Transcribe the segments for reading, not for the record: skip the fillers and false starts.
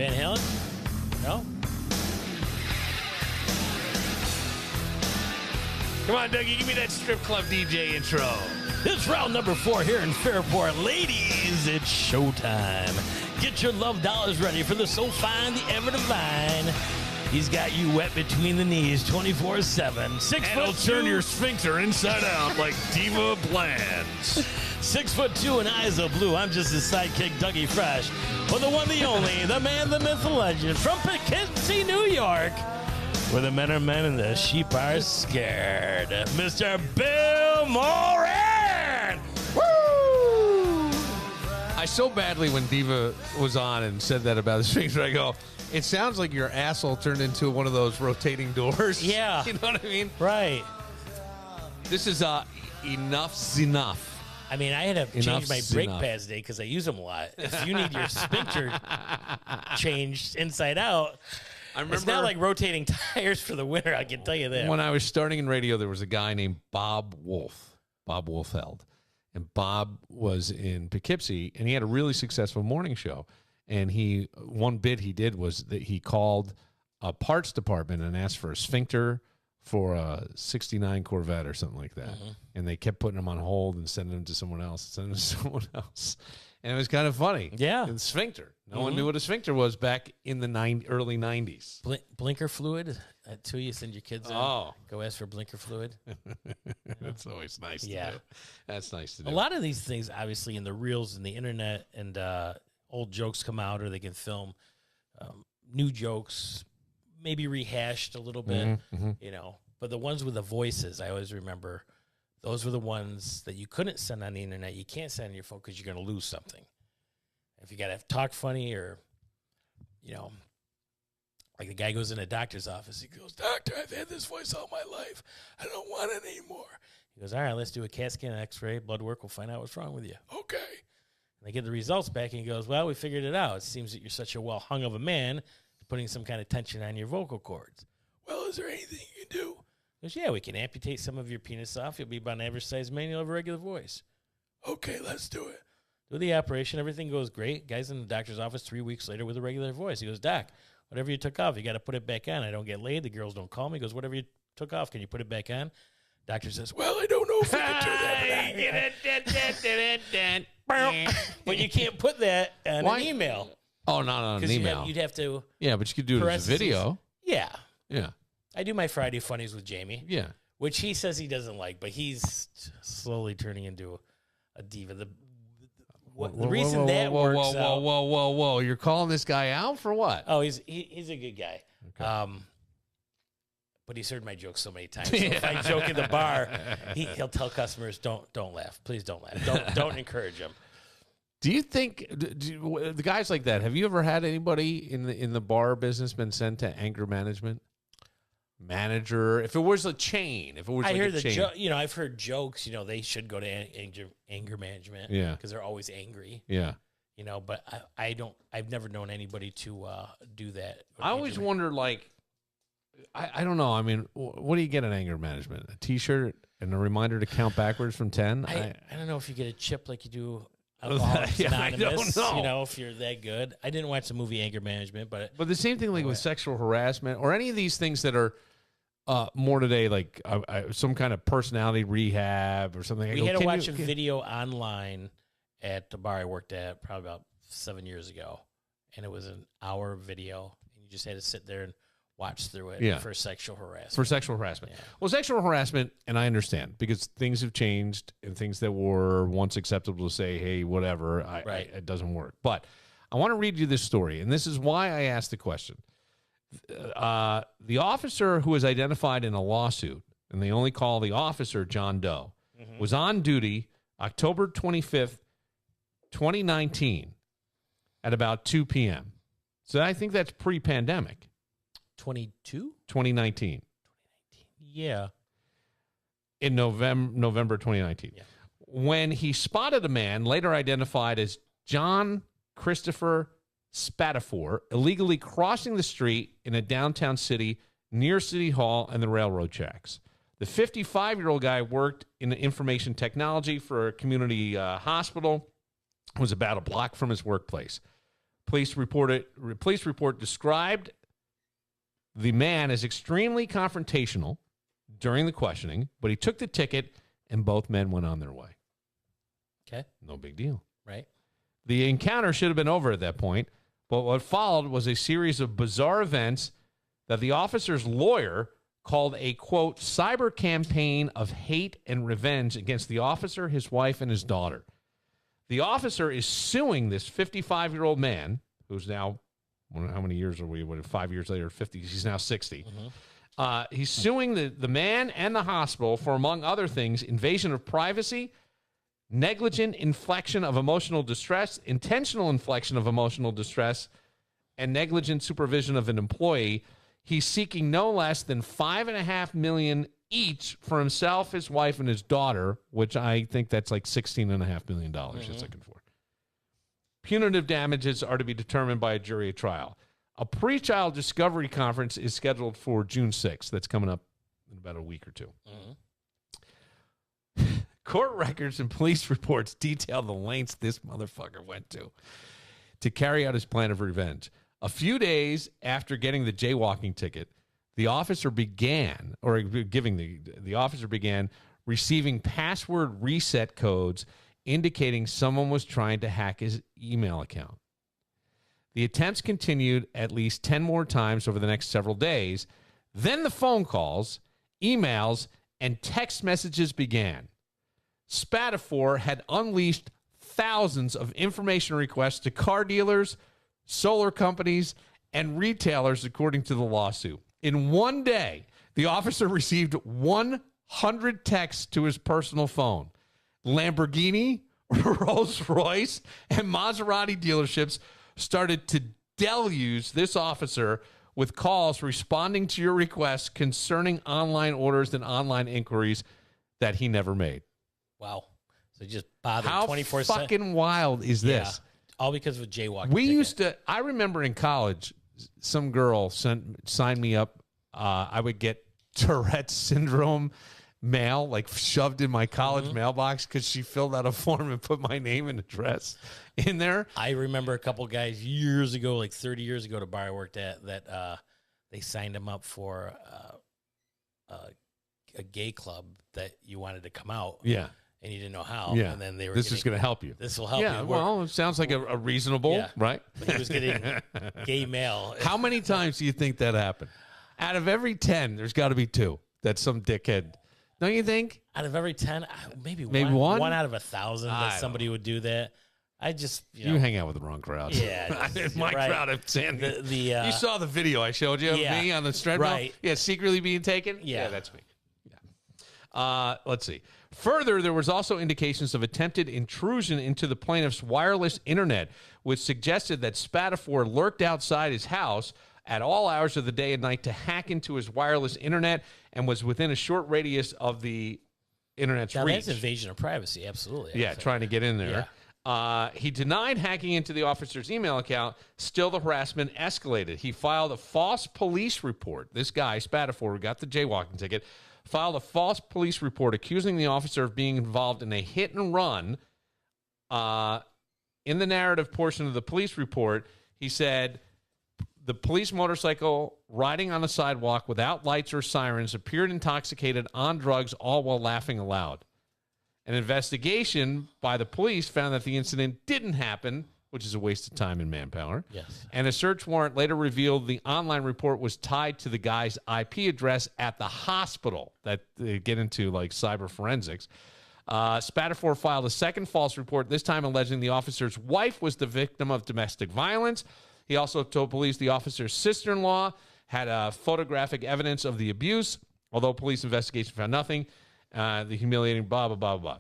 Van Halen? No? Come on, Dougie, give me that strip club DJ intro. It's round number 4 here in Fairport. Ladies, it's showtime. Get your love dollars ready for the so fine, the ever divine. He's got you wet between the knees 24/7. 6 And he'll foot turn 2. your sphincter inside out like Diva plans. 6'2" and eyes of blue. I'm just his sidekick, Dougie Fresh. For the one, the only, the man, the myth, the legend, from Poughkeepsie, New York, where the men are men and the sheep are scared, Mr. Bill Moran. Woo! I so badly when Diva was on and said that about the sphincter, I go, it sounds like your asshole turned into one of those rotating doors. Yeah. You know what I mean? Right. This is enough's enough. I mean, I had to change Enough's my brake enough. pads today because I use them a lot. If you need your sphincter changed inside out, I remember it's not like rotating tires for the winter, I can tell you that. when I was starting in radio, there was a guy named Bob Wolfeld. And Bob was in Poughkeepsie, and he had a really successful morning show. And one bit he did was that he called a parts department and asked for a sphincter for a 69 Corvette or something like that. Mm-hmm. And they kept putting him on hold and sending him to someone else, And it was kind of funny. Yeah. The sphincter. No one knew what a sphincter was back in the early 90s. Blinker fluid, that too, you send your kids in. Oh. Go ask for blinker fluid. That's always nice to Yeah. do. That's nice to do. A lot of these things, obviously, in the reels and the internet and old jokes come out, or they can film new jokes, maybe rehashed a little bit, you know. But the ones with the voices, I always remember, those were the ones that you couldn't send on the internet. You can't send on your phone because you're going to lose something. If you got to talk funny or, you know, like the guy goes in a doctor's office. He goes, "Doctor, I've had this voice all my life. I don't want it anymore." He goes, "All right, let's do a CAT scan, X-ray, blood work. We'll find out what's wrong with you." "Okay." And they get the results back, and he goes, "Well, we figured it out. It seems that you're such a well-hung of a man, putting some kind of tension on your vocal cords." "Well, is there anything you can do?" He goes, "Yeah, we can amputate some of your penis off. You'll be about an average size man. You'll have a regular voice." "Okay, let's do it." Do the operation. Everything goes great. Guy's in the doctor's office 3 weeks later with a regular voice. He goes, "Doc, whatever you took off, you got to put it back on. I don't get laid. The girls don't call me." He goes, "Whatever you took off, can you put it back on?" Doctor says, "Well, I don't know if I can do that." But you can't put that on an email. Oh, not on an Because email. you'd have to. Yeah, but you could do it as a parentheses. video. Yeah. Yeah. I do my Friday funnies with Jamie. Yeah. Which he says he doesn't like, but he's slowly turning into a diva. The reason that works out. Whoa. You're calling this guy out for what? Oh, he's a good guy. Okay. But he's heard my jokes so many times. So if I joke in the bar, he'll tell customers, don't laugh. Please don't laugh. Don't encourage him. Do you think the guys like that? Have you ever had anybody in the bar business been sent to anger management? Manager, if it was a chain, if it was I like hear a chain. I've heard jokes, they should go to anger management. Yeah. Because they're always angry. Yeah. But I've never known anybody to do that. I always wonder, like, I don't know. I mean, what do you get in anger management? A T-shirt and a reminder to count backwards from 10? I don't know if you get a chip like you do Yeah, Alcoholics Anonymous. I don't know. If you're that good. I didn't watch the movie Anger Management, but the same thing like with sexual harassment or any of these things that are more today, like some kind of personality rehab or something. We had to watch a video online at the bar I worked at probably about 7 years ago, and it was an hour video, and you just had to sit there and watch through it for sexual harassment. For sexual harassment. Yeah. Well, sexual harassment, and I understand, because things have changed and things that were once acceptable to say, hey, whatever, it doesn't work. But I want to read you this story, and this is why I asked the question. The officer who was identified in a lawsuit, and they only call the officer John Doe, was on duty October 25th, 2019 at about 2 p.m. So I think that's pre-pandemic. 2019. Yeah. In November 2019. Yeah. When he spotted a man later identified as John Christopher Spatafor illegally crossing the street in a downtown city near City Hall and the railroad tracks. The 55-year-old guy worked in information technology for a community hospital, was about a block from his workplace. Police report described the man as extremely confrontational during the questioning, but he took the ticket and both men went on their way. Okay. No big deal. Right. The encounter should have been over at that point, but what followed was a series of bizarre events that the officer's lawyer called a, quote, cyber campaign of hate and revenge against the officer, his wife, and his daughter. The officer is suing this 55-year-old man, who's now, how many years are we? 5 years later, 50? He's now 60. He's suing the man and the hospital for, among other things, invasion of privacy, negligent infliction of emotional distress, intentional infliction of emotional distress, and negligent supervision of an employee. He's seeking no less than $5.5 million each for himself, his wife, and his daughter, which I think that's like $16.5 million he's looking for. Punitive damages are to be determined by a jury at trial. A pre-trial discovery conference is scheduled for June 6th. That's coming up in about a week or two. Court records and police reports detail the lengths this motherfucker went to carry out his plan of revenge. A few days after getting the jaywalking ticket, the officer began receiving password reset codes indicating someone was trying to hack his email account. The attempts continued at least 10 more times over the next several days. Then the phone calls, emails, and text messages began. Spatafor had unleashed thousands of information requests to car dealers, solar companies, and retailers, according to the lawsuit. In one day, the officer received 100 texts to his personal phone. Lamborghini, Rolls-Royce, and Maserati dealerships started to deluge this officer with calls responding to your requests concerning online orders and online inquiries that he never made. Wow. So just bothered 24/7. How fucking wild is this? Yeah. All because of a jaywalking We ticket. used to, I remember in college, some girl signed me up. I would get Tourette's syndrome mail, like shoved in my college mailbox because she filled out a form and put my name and address in there. I remember a couple guys years ago, like 30 years ago, to bar I worked at, that they signed him up for a gay club that you wanted to come out. Yeah. And you didn't know how. Yeah. And then they were This is going to help you. This will help you. Yeah, well, it sounds like a reasonable, right? But he was getting gay mail. How many times do you think that happened? Out of every 10, there's got to be 2 that some dickhead. Don't you think? Out of every 10, maybe one? One out of 1,000 that somebody would do that. I just, you hang out with the wrong crowd. Yeah. My crowd of 10. You saw the video I showed you of me on the treadmill? Right. Yeah, secretly being taken? Yeah. That's me. Yeah. Let's see. Further, there was also indications of attempted intrusion into the plaintiff's wireless internet, which suggested that Spatafor lurked outside his house at all hours of the day and night to hack into his wireless internet and was within a short radius of the internet's reach. That's invasion of privacy, absolutely. Yeah, trying to get in there. Yeah. He denied hacking into the officer's email account. Still, the harassment escalated. He filed a false police report. This guy, Spatafor, who got the jaywalking ticket, filed a false police report accusing the officer of being involved in a hit and run. In the narrative portion of the police report, he said the police motorcycle riding on the sidewalk without lights or sirens appeared intoxicated on drugs, all while laughing aloud. An investigation by the police found that the incident didn't happen, which is a waste of time and manpower. Yes. And a search warrant later revealed the online report was tied to the guy's IP address at the hospital. That they get into like cyber forensics. Spatafor filed a second false report, this time alleging the officer's wife was the victim of domestic violence. He also told police the officer's sister-in-law had photographic evidence of the abuse, although police investigation found nothing. The humiliating blah, blah, blah, blah.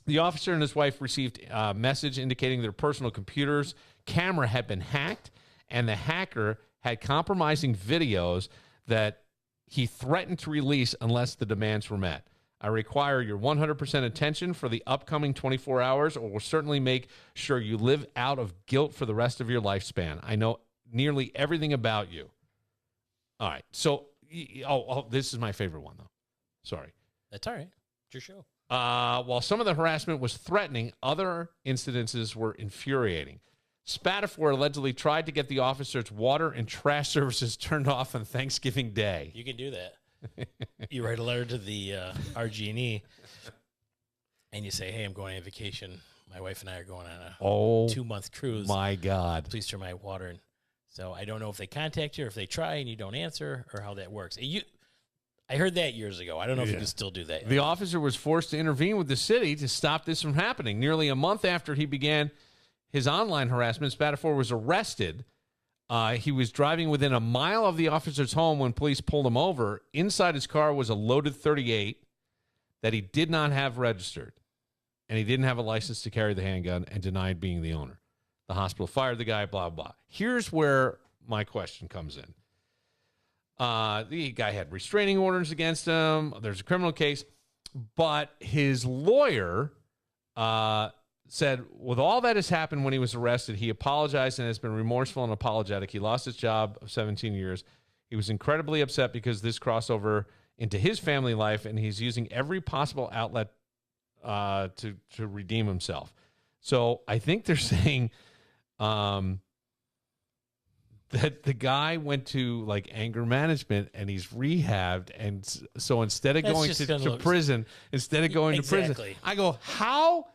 The officer and his wife received a message indicating their personal computer's camera had been hacked, and the hacker had compromising videos that he threatened to release unless the demands were met. I require your 100% attention for the upcoming 24 hours, or will certainly make sure you live out of guilt for the rest of your lifespan. I know nearly everything about you. All right. So, this is my favorite one, though. Sorry. That's all right. It's your show. While some of the harassment was threatening, other incidences were infuriating. Spatafor allegedly tried to get the officers' water and trash services turned off on Thanksgiving Day. You can do that. You write a letter to the RG&E, and you say, hey, I'm going on vacation. My wife and I are going on a 2-month cruise. My God. Please turn my water in. So I don't know if they contact you or if they try and you don't answer or how that works. I heard that years ago. I don't know if you can still do that. The officer was forced to intervene with the city to stop this from happening. Nearly a month after he began his online harassment, Spatafor was arrested. He was driving within a mile of the officer's home when police pulled him over. Inside his car was a loaded .38 that he did not have registered, and he didn't have a license to carry the handgun and denied being the owner. The hospital fired the guy, blah, blah. Here's where my question comes in. The guy had restraining orders against him. There's a criminal case, but his lawyer said, with all that has happened when he was arrested, he apologized and has been remorseful and apologetic. He lost his job of 17 years. He was incredibly upset because this crossover into his family life, and he's using every possible outlet to redeem himself. So I think they're saying that the guy went to like anger management and he's rehabbed, and so instead of going to prison, I go, how?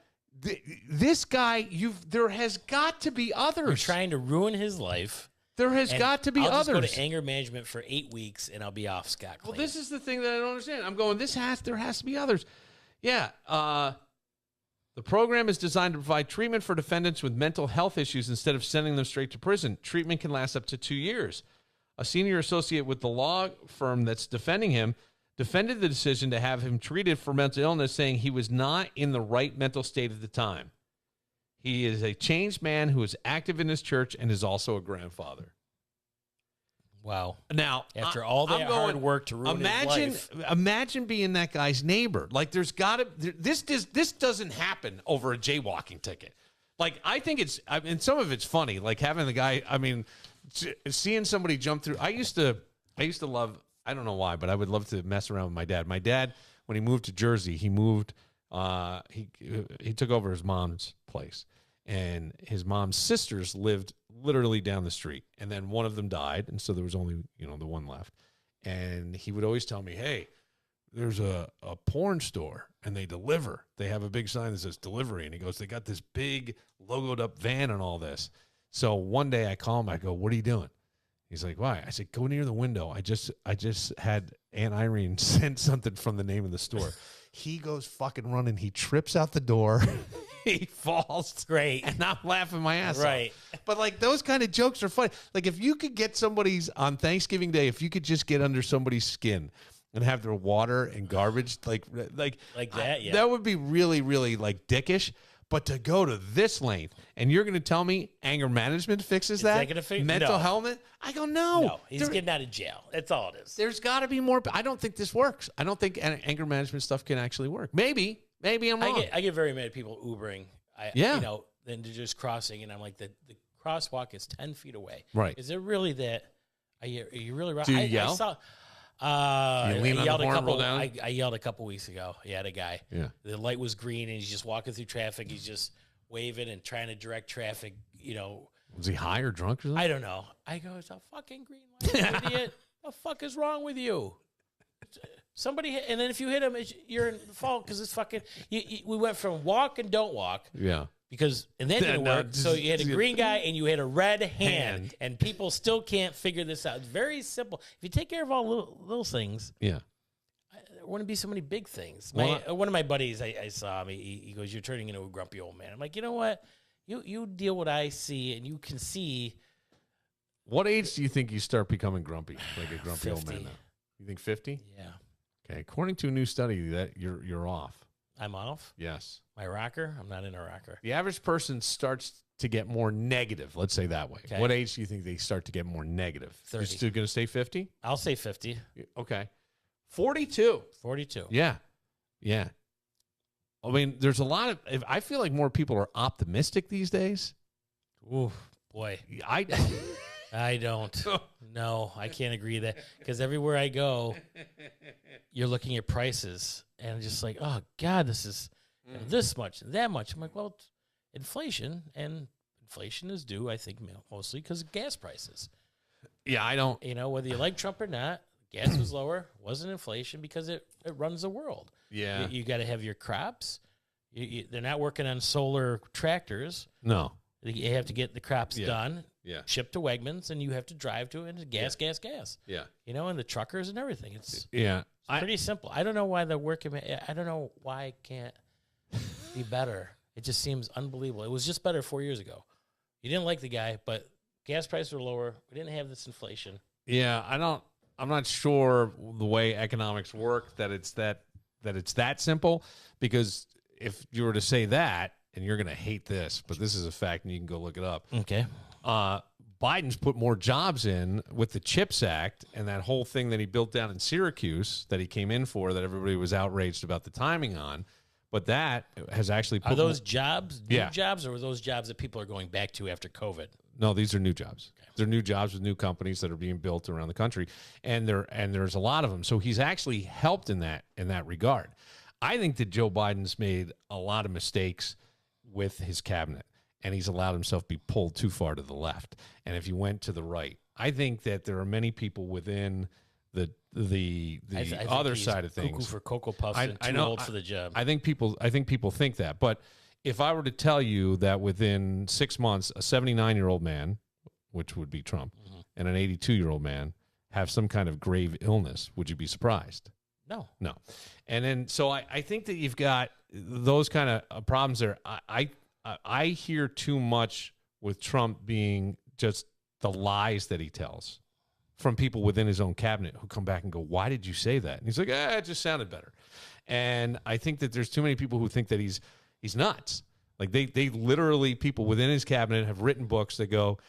This guy, there has got to be others. You're trying to ruin his life. There has got to be others. I'll just go to anger management for 8 weeks and I'll be off scot-clean. Well, this is the thing that I don't understand. I'm going, there has to be others. Yeah. The program is designed to provide treatment for defendants with mental health issues instead of sending them straight to prison. Treatment can last up to 2 years. A senior associate with the law firm that's defending him defended the decision to have him treated for mental illness, saying he was not in the right mental state at the time. He is a changed man who is active in his church and is also a grandfather. Wow. Now, after all that hard work to ruin his life. Imagine being that guy's neighbor. Like, there's got to, this doesn't happen over a jaywalking ticket. Like, I think and some of it's funny, like having the guy, seeing somebody jump through. I used to love, I don't know why, but I would love to mess around with my dad. My dad, when he moved to Jersey, he took over his mom's place, and his mom's sisters lived literally down the street. And then one of them died, and so there was only, the one left. And he would always tell me, hey, there's a porn store, and they deliver. They have a big sign that says delivery. And he goes, they got this big logoed up van and all this. So one day I call him, I go, what are you doing? He's like, why? I said, go near the window. I just had Aunt Irene send something from the name of the store. He goes fucking running. He trips out the door. He falls. Great. And I'm laughing my ass off. Right. But like, those kind of jokes are funny. Like, if you could get somebody's on Thanksgiving Day, if you could just get under somebody's skin and have their water and garbage, like that, yeah. That would be really, really like dickish. But to go to this length, and you're going to tell me anger management fixes that? Mental health? I go, no. No, he's getting out of jail. That's all it is. There's got to be more. I don't think this works. I don't think anger management stuff can actually work. Maybe I'm wrong. I get very mad at people Ubering. Then they're just crossing, and I'm like, the crosswalk is 10 feet away. Right. Is it really that? Are you really right? Do you yell? I yelled a couple weeks ago. He had a guy. Yeah. The light was green, and he's just walking through traffic. He's just waving and trying to direct traffic. Was he high or drunk or something? I don't know. I go, it's a fucking green light, you idiot. The fuck is wrong with you? Somebody hit, and then if you hit him, you're in fault because it's fucking. We went from walk and don't walk. Yeah. And that didn't work. So you had a green guy and you had a red hand, and people still can't figure this out. It's very simple. If you take care of all little things, yeah, there wouldn't be so many big things. One of my buddies, I saw him. He goes, "You're turning into a grumpy old man." I'm like, you know what? You deal what I see, and you can see. What age do you think you start becoming grumpy, like a grumpy 50. old man now? You think 50? Yeah. Okay. According to a new study, that you're off. I'm off? Yes. My rocker? I'm not in a rocker. The average person starts to get more negative, let's say that way. Okay. What age do you think they start to get more negative? 30. You're still going to say 50? I'll say 50. Okay. 42. 42. Yeah. Yeah. I mean, there's a lot of, I feel like more people are optimistic these days. Ooh, boy. I don't. No, I can't agree that because everywhere I go, you're looking at prices and just like, oh God, this is this much and that much. I'm like, well, it's inflation, and inflation is due, I think, mostly because of gas prices. Yeah, I don't. You know, whether you like Trump or not, gas was lower, wasn't inflation because it runs the world. Yeah. You got to have your crops. They're not working on solar tractors. No. You have to get the crops done, shipped to Wegmans, and you have to drive to it, and it's gas. Yeah. You know, and the truckers and everything. It's pretty simple. I don't know why the working, I don't know why it can't be better. It just seems unbelievable. It was just better 4 years ago. You didn't like the guy, but gas prices were lower. We didn't have this inflation. Yeah, I'm not sure the way economics work that it's that simple, because if you were to say that, and you're going to hate this, but this is a fact, and you can go look it up. Okay. Biden's put more jobs in with the CHIPS Act and that whole thing that he built down in Syracuse that he came in for, that everybody was outraged about the timing on. But that has actually put Are those jobs new Yeah. jobs, or were those jobs that people are going back to after COVID? No, these are new jobs. Okay. They're new jobs with new companies that are being built around the country, and there's a lot of them. So he's actually helped in that regard. I think that Joe Biden's made a lot of mistakes with his cabinet, and he's allowed himself to be pulled too far to the left. And if you went to the right, I think that there are many people within the I other he's side of things. Cuckoo for Cocoa Puffs and too old for the job. I think people think that, but if I were to tell you that within 6 months, a 79-year-old man, which would be Trump, and an 82-year-old man have some kind of grave illness, would you be surprised? No. And then, so I think that you've got those kind of problems there. I hear too much with Trump being just the lies that he tells from people within his own cabinet who come back and go, why did you say that? And he's like, it just sounded better. And I think that there's too many people who think that he's nuts. Like they literally, people within his cabinet have written books that go,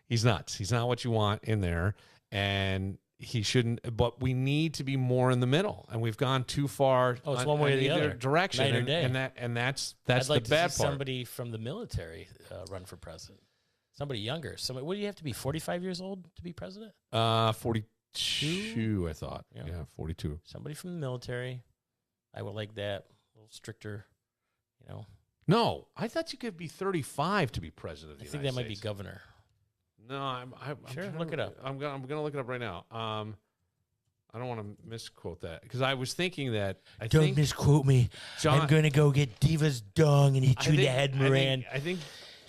he's nuts. He's not what you want in there. And he shouldn't, but we need to be more in the middle. And we've gone too far. Oh, it's one way or the other direction. Night or day. And that's I'd like the to bad see part. somebody from the military run for president. Somebody younger. What do you have to be, 45 years old to be president? 42, I thought. Yeah, 42. Somebody from the military. I would like that. A little stricter, you know. No, I thought you could be 35 to be president of the United States. I think that might be governor. No, I'm sure. Look it up. I'm gonna look it up right now. I don't want to misquote that, because I was thinking that. Don't misquote me. I'm going to go get Diva's dong and hit you in the head, Moran. I think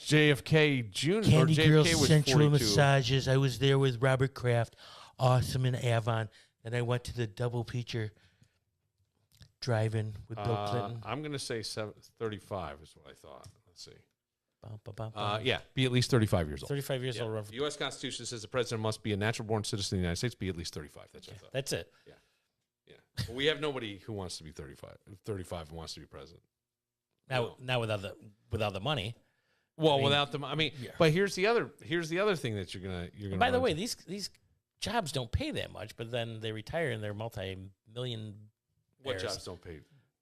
JFK Jr. Candy or JFK Girl was Central 42. Massages. I was there with Robert Kraft. Awesome in Avon. Then I went to the double feature drive-in with Bill Clinton. I'm going to say 35 is what I thought. Let's see. Bum. Yeah, be at least 35 years old. 35 years old. The U.S. Constitution says the president must be a natural-born citizen of the United States, be at least 35. That's what I thought. That's it. Yeah. Well, we have nobody who wants to be 35 and wants to be president. Now without the money. Well, without the, but here's the other thing that you're gonna. By the way, these jobs don't pay that much, but then they retire and they're multi-million. What jobs don't pay?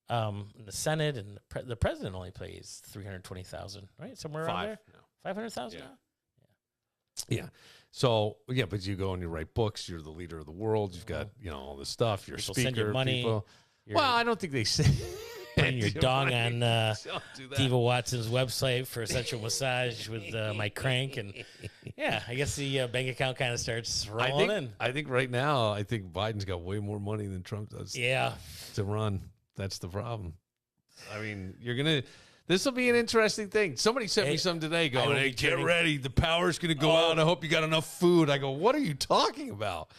The Senate and the president only pays $320,000, right? Somewhere around there. No. $500,000. Yeah. So but you go and you write books. You're the leader of the world. You've got all this stuff. You're a speaker. Send your money. Well, I don't think they say. Putting your dong on Diva Watson's website for essential massage with my crank, and I guess the bank account kind of starts rolling in. I think right now, Biden's got way more money than Trump does. Yeah, to run. That's the problem. I mean, this will be an interesting thing. Somebody sent me some today going, hey, get ready. The power's going to go out. I hope you got enough food. I go, what are you talking about?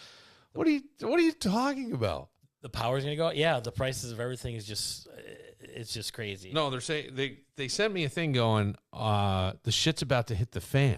What are you talking about? The power's going to go out? Yeah, the prices of everything is just crazy. No, they're saying they sent me a thing going, the shit's about to hit the fan.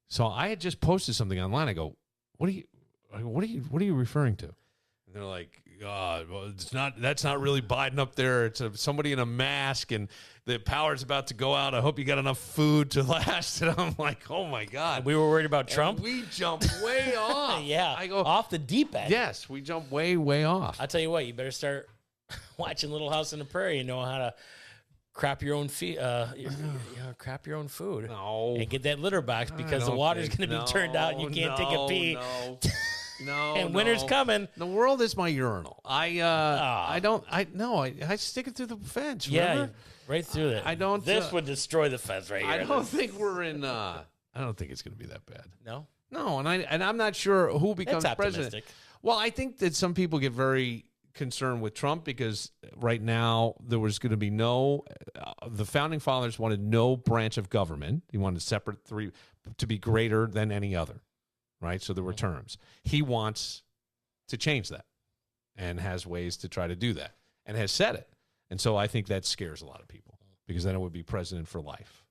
So I had just posted something online. I go, what are you referring to? And they're like, well, that's not really Biden up there. It's somebody in a mask, and the power's about to go out. I hope you got enough food to last. And I'm like, oh my God. We were worried about Trump. We jumped way off. Yeah. I go off the deep end. Yes, we jumped way off. I'll tell you what, you better start watching Little House on the Prairie and know how to crap your own crap your own food. No. And get that litter box, because the water's going to be turned out and you can't take a pee. No. No, and winter's coming. The world is my urinal. I stick it through the fence. Yeah, remember? right through it. I don't. This would destroy the fence right here. I don't think we're in. I don't think it's going to be that bad. No, no, and I'm not sure who becomes president. Well, I think that some people get very concerned with Trump because right now there was going to be the founding fathers wanted no branch of government. He wanted separate three to be greater than any other, right? So there were terms. He wants to change that and has ways to try to do that and has said it. And so I think that scares a lot of people because then it would be president for life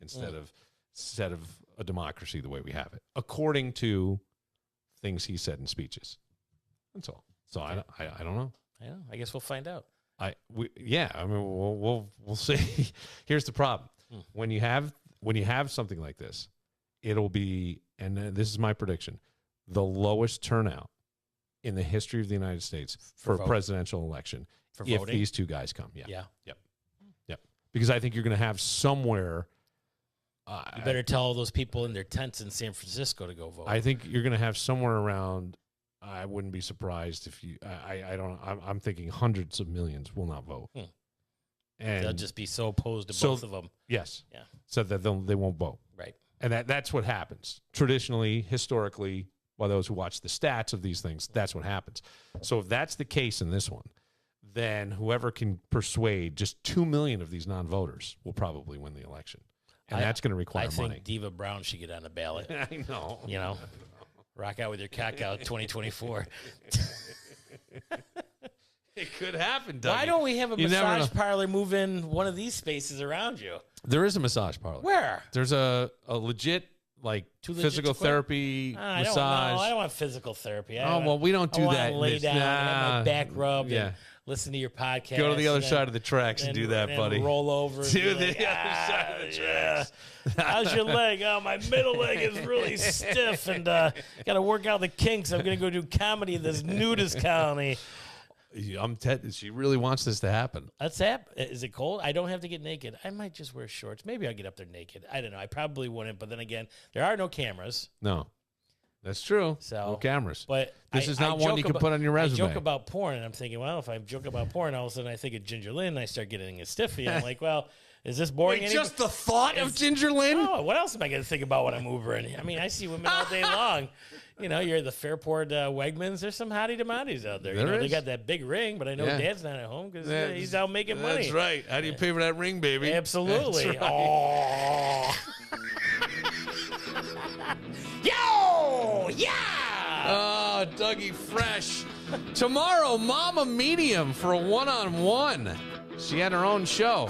instead of a democracy the way we have it, according to things he said in speeches. That's all. So okay. I don't know. I guess we'll find out. I mean we'll see. Here's the problem. When you have something like this, it'll be, and this is my prediction, the lowest turnout in the history of the United States for a presidential election if voting? These two guys come. Yeah. Yep. Because I think you're going to have somewhere. You better tell all those people in their tents in San Francisco to go vote. I think you're going to have somewhere around. I wouldn't be surprised if you. I'm thinking hundreds of millions will not vote, and they'll just be so opposed to both of them. Yes. Yeah. So that they won't vote. Right. And that's what happens traditionally, historically. By those who watch the stats of these things, that's what happens. So if that's the case in this one, then whoever can persuade just 2 million of these non-voters will probably win the election, and that's going to require money. I think Diva Brown should get on the ballot. I know. You know. Rock out with your cock out 2024. It could happen, Dougie. Why don't we have a massage parlor move in one of these spaces around you? There is a massage parlor. Where? There's a legit, physical therapy massage. I don't want physical therapy. We don't do that. I want to lay down, have my back rubbed, and listen to your podcast. Go to the other side of the tracks and do that, buddy. Roll over. To the other side of the tracks. How's your leg? Oh, my middle leg is really stiff, and got to work out the kinks. I'm going to go do comedy in this nudist colony. She really wants this to happen. Is it cold? I don't have to get naked. I might just wear shorts. Maybe I'll get up there naked. I don't know. I probably wouldn't, but then again, there are no cameras. No. That's true. So, no cameras. But this is not one you can put on your resume. I joke about porn, and I'm thinking, well, if I joke about porn, all of a sudden I think of Ginger Lynn, and I start getting a stiffy. I'm like, well, is this boring? Wait, just the thought of Ginger Lynn? Oh, what else am I going to think about when I'm Ubering? I mean, I see women all day long. You know, you're at the Fairport Wegmans. There's some hottie dematties out there. They got that big ring, but I know Dad's not at home because he's out making money. That's right. How do you pay for that ring, baby? Absolutely. Right. Oh. Yo! Yeah! Oh, Dougie Fresh. Tomorrow, Mama Medium for a one-on-one. She had her own show.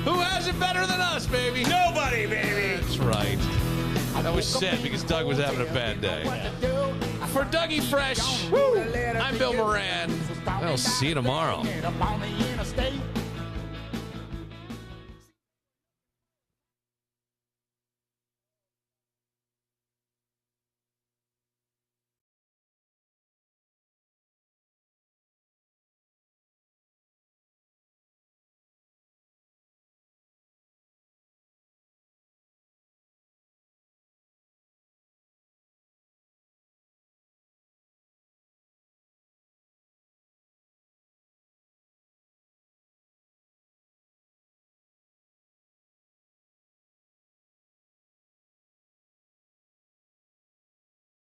Who has it better than us, baby? Nobody, baby. That's right. That was sad because Doug was having a bad day. For Dougie Fresh, I'm Bill Moran. I'll see you tomorrow.